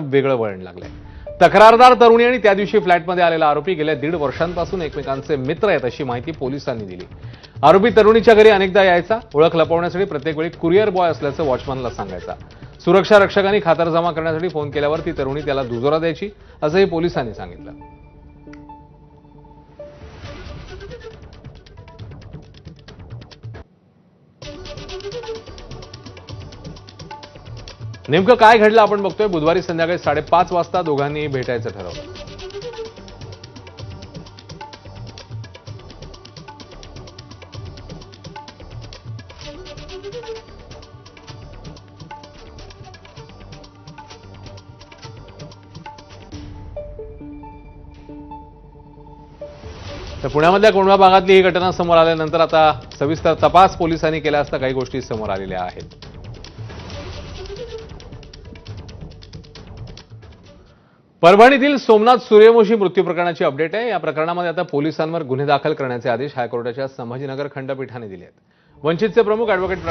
वेगळं वळण लागलंय। तक्रारदार तरुणी आणि त्या दिवशी फ्लॅटमध्ये आलेला आरोपी गेल्या 1.5 वर्षांपासून एकमेकांचे मित्र आहेत अशी माहिती पोलिसांनी दिली। आरोपी तरुणीच्या घरी अनेकदा यायचा, ओळख लपवण्यासाठी प्रत्येक वेळी कुरिअर बॉय असल्याचं वॉचमनला सांगायचा। सुरक्षा रक्षकांनी खातरजमा करण्यासाठी फोन केल्यावर ती तरुणी त्याला दुजोरा द्यायची असंही पोलिसांनी सांगितलं। नेमकं काय घडलं आपण बघतोय। बुधवारी संध्याकाळी 5:30 वाजता दोघांनी भेटायचं ठरवलं। तर पुण्यामधल्या कोंढवा भागातली ही घटना समोर आल्यानंतर आता सविस्तर तपास पोलिसांनी केला असता काही गोष्टी समोर आलेल्या आहेत। परभणीतील सोमनाथ सूर्यवंशी मृत्यू प्रकरणाची अपडेट आहे। या प्रकरणामध्ये आता पोलिसांवर गुन्हे दाखल करण्याचे आदेश हायकोर्टाच्या संभाजीनगर खंडपीठाने दिले आहेत। वंचितचे प्रमुख ॲडव्होकेट